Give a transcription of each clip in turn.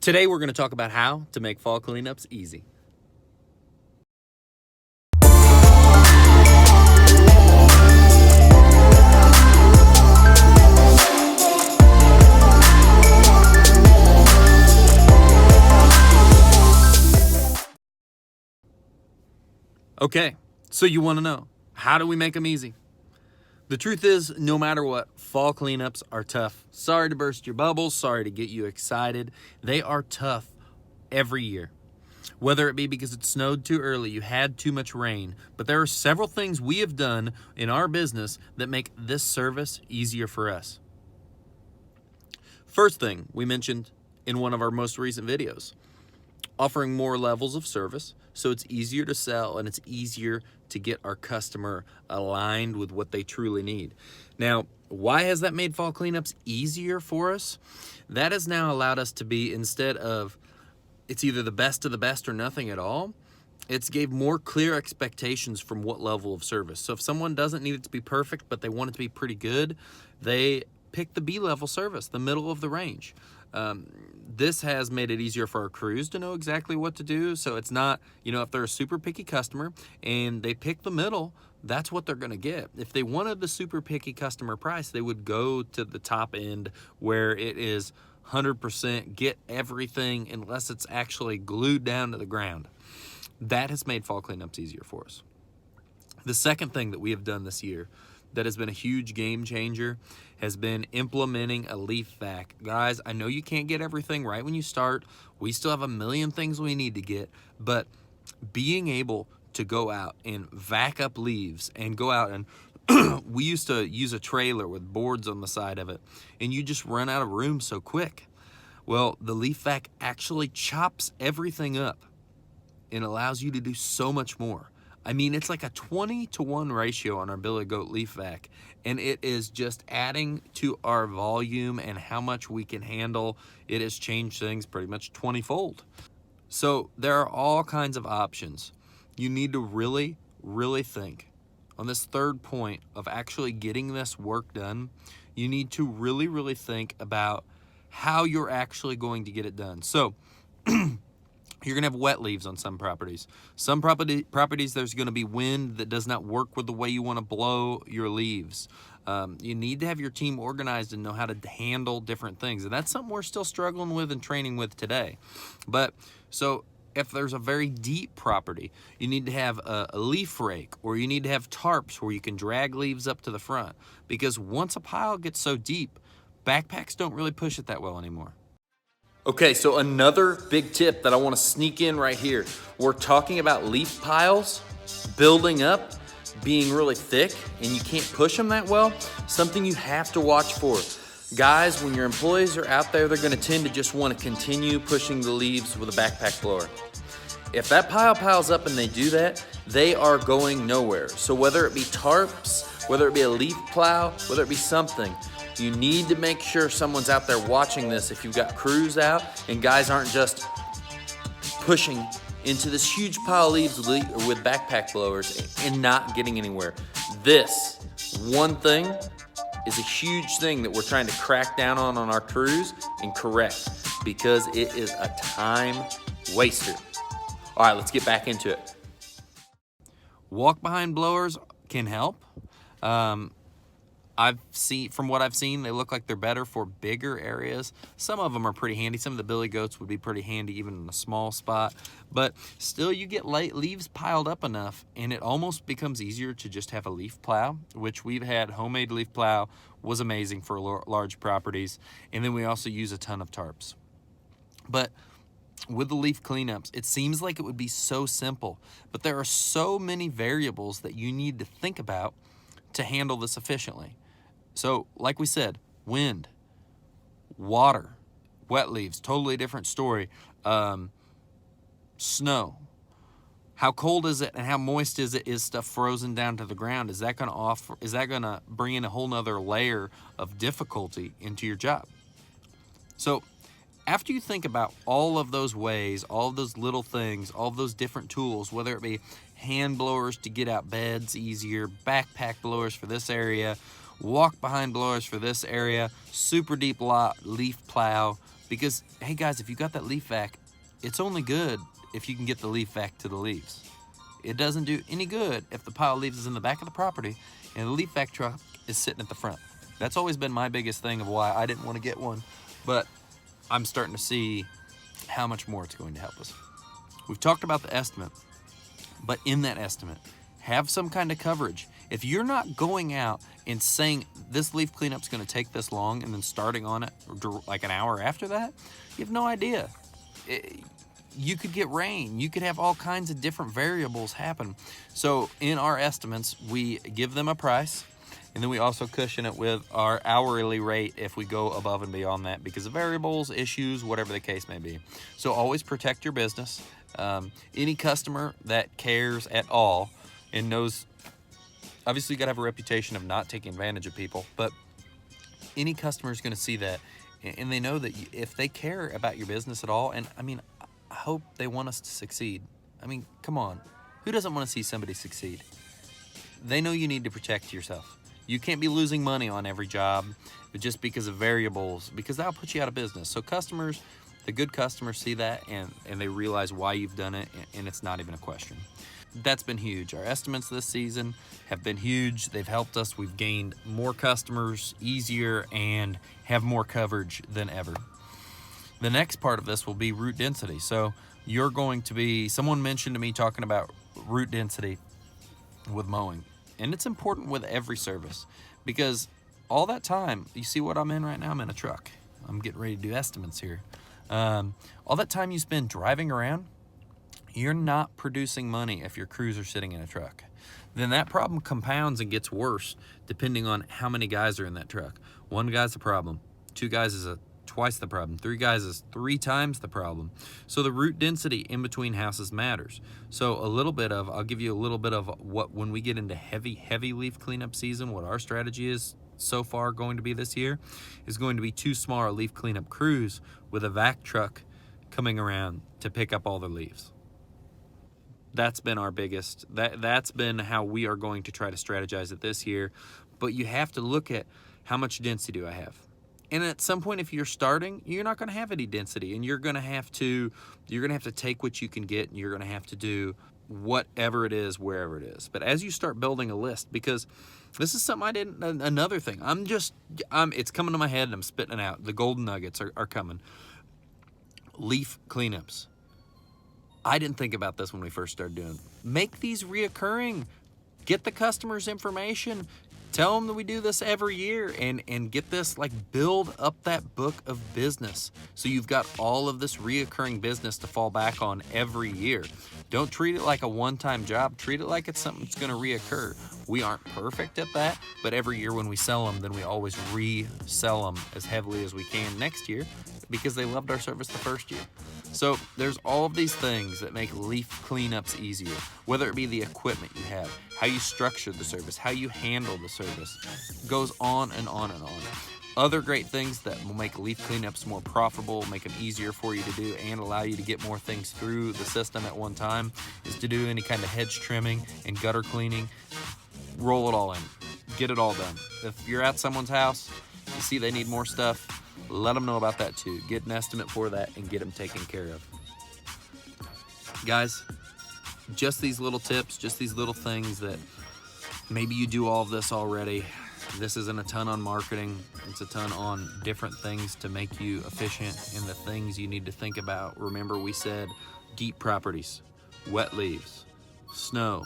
Today we're going to talk about how to make fall cleanups easy. Okay, so you want to know, how do we make them easy? The truth is, no matter what, fall cleanups are tough. Sorry to burst your bubbles, sorry to get you excited. They are tough every year. Whether it be because it snowed too early, you had too much rain, but there are several things we have done in our business that make this service easier for us. First thing we mentioned in one of our most recent videos, offering more levels of service so it's easier to sell and it's easier to get our customer aligned with what they truly need. Now, why has that made fall cleanups easier for us? That has now allowed us to be, instead of it's either the best of the best or nothing at all, it's gave more clear expectations from what level of service. So if someone doesn't need it to be perfect, but they want it to be pretty good, they pick the B-level service, the middle of the range. This has made it easier for our crews to know exactly what to do. So it's not, if they're a super picky customer and they pick the middle, that's what they're going to get. If they wanted the super picky customer price, they would go to the top end where it is 100% get everything unless it's actually glued down to the ground. That has made fall cleanups easier for us. The second thing that we have done this year that has been a huge game changer has been implementing a leaf vac. Guys, I know you can't get everything right when you start. We still have a million things we need to get, but being able to go out and vac up leaves and go out and we used to use a trailer with boards on the side of it, and you just run out of room so quick. Well, the leaf vac actually chops everything up and allows you to do so much more. I mean, it's like a 20-to-1 ratio on our Billy Goat leaf vac, and it is just adding to our volume and how much we can handle. It has changed things pretty much 20-fold. So there are all kinds of options. You need to really, really think. On this third point of actually getting this work done, you need to really, really think about how you're actually going to get it done. So you're going to have wet leaves on some properties. Some properties, there's going to be wind that does not work with the way you want to blow your leaves. You need to have your team organized and know how to handle different things. And that's something we're still struggling with and training with today. But so if there's a very deep property, you need to have a leaf rake, or you need to have tarps where you can drag leaves up to the front. Because once a pile gets so deep, backpacks don't really push it that well anymore. Okay, so another big tip that I want to sneak in right here. We're talking about leaf piles building up, being really thick, and you can't push them that well. Something you have to watch for. Guys, when your employees are out there, they're going to tend to just want to continue pushing the leaves with a backpack blower. If that pile piles up and they do that, they are going nowhere. So whether it be tarps, whether it be a leaf plow, whether it be something, you need to make sure someone's out there watching this if you've got crews out and guys aren't just pushing into this huge pile of leaves with backpack blowers and not getting anywhere. This one thing is a huge thing that we're trying to crack down on our crews and correct, because it is a time waster. All right, let's get back into it. Walk behind blowers can help. From what I've seen, they look like they're better for bigger areas. Some of them are pretty handy. Some of the Billy Goats would be pretty handy even in a small spot. But still, you get leaves piled up enough, and it almost becomes easier to just have a leaf plow, which we've had. Homemade leaf plow was amazing for large properties. And then we also use a ton of tarps. But with the leaf cleanups, it seems like it would be so simple. But there are so many variables that you need to think about to handle this efficiently. So, like we said, wind, water, wet leaves, totally different story. Snow. How cold is it and how moist is it? Is stuff frozen down to the ground? Is that gonna bring in a whole nother layer of difficulty into your job? So after you think about all of those ways, all of those little things, all of those different tools, whether it be hand blowers to get out beds easier, backpack blowers for this area, walk behind blowers for this area, super deep lot leaf plow, Because, hey guys, if you got that leaf vac, it's only good if you can get the leaf vac to the leaves. It doesn't do any good if the pile of leaves is in the back of the property and the leaf vac truck is sitting at the front. That's always been my biggest thing of why I didn't want to get one, but I'm starting to see how much more it's going to help us. We've talked about the estimate, but in that estimate, have some kind of coverage. If you're not going out and saying this leaf cleanup's going to take this long and then starting on it like an hour after that, you have no idea. You could get rain. You could have all kinds of different variables happen. So in our estimates, we give them a price, and then we also cushion it with our hourly rate if we go above and beyond that because of variables, issues, whatever the case may be. So always protect your business. Any customer that cares at all and knows, obviously you gotta have a reputation of not taking advantage of people, but any customer is gonna see that and they know that if they care about your business at all, and I mean, I hope they want us to succeed. I mean, come on. Who doesn't want to see somebody succeed? They know you need to protect yourself. You can't be losing money on every job just because of variables, because that'll put you out of business. So customers, the good customers see that and they realize why you've done it, and it's not even a question. That's been huge. Our estimates this season have been huge. They've helped us. We've gained more customers easier and have more coverage than ever. The next part of this will be root density. So you're going to be, someone mentioned to me talking about root density with mowing. And it's important with every service because all that time, you see what I'm in right now? I'm in a truck. I'm getting ready to do estimates here. All that time you spend driving around, you're not producing money if your crews are sitting in a truck. Then that problem compounds and gets worse depending on how many guys are in that truck. One guy's a problem. Two guys is twice the problem. Three guys is 3 times the problem. So the root density in between houses matters. So I'll give you a little bit of what, when we get into heavy leaf cleanup season, what our strategy is so far going to be this year is going to be 2 smaller leaf cleanup crews with a vac truck coming around to pick up all the leaves. That's been our biggest, that's been how we are going to try to strategize it this year. But you have to look at how much density do I have? And at some point, if you're starting, you're not going to have any density, and you're going to have to take what you can get, and you're going to have to do whatever it is, wherever it is. But as you start building a list, because this is something I didn't, another thing, it's coming to my head and I'm spitting it out. The golden nuggets are coming. Leaf cleanups. I didn't think about this when we first started doing. Make these reoccurring. Get the customer's information. Tell them that we do this every year and get this, like, build up that book of business. So you've got all of this reoccurring business to fall back on every year. Don't treat it like a one-time job. Treat it like it's something that's going to reoccur. We aren't perfect at that, but every year when we sell them, then we always resell them as heavily as we can next year because they loved our service the first year. So there's all of these things that make leaf cleanups easier, whether it be the equipment you have, how you structure the service, how you handle the service. It goes on and on and on. Other great things that will make leaf cleanups more profitable, make them easier for you to do, and allow you to get more things through the system at one time is to do any kind of hedge trimming and gutter cleaning. Roll it all in. Get it all done. If you're at someone's house, you see they need more stuff, let them know about that too. Get an estimate for that and get them taken care of. Guys, just these little tips, just these little things that maybe you do all of this already. This isn't a ton on marketing. It's a ton on different things to make you efficient and the things you need to think about. Remember, we said deep properties, wet leaves, snow,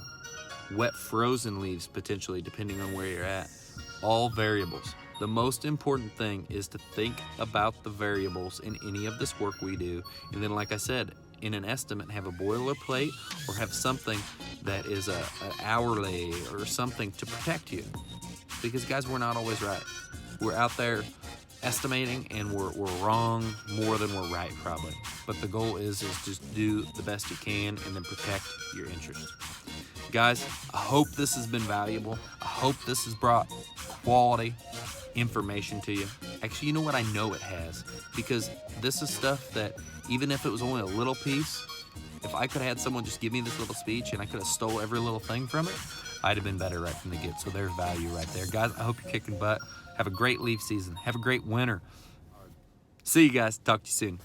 wet frozen leaves potentially, depending on where you're at. All variables. The most important thing is to think about the variables in any of this work we do. And then, like I said, in an estimate, have a boilerplate or have something that is an hourly or something to protect you. Because, guys, we're not always right. We're out there estimating and we're wrong more than we're right, probably. But the goal is just do the best you can and then protect your interests. Guys, I hope this has been valuable. I hope this has brought quality information to you. Actually, you know what? I know it has, because this is stuff that even if it was only a little piece, if I could have had someone just give me this little speech and I could have stole every little thing from it, I'd have been better right from the get. So there's value right there. Guys, I hope you're kicking butt. Have a great leaf season. Have a great winter. See you guys. Talk to you soon.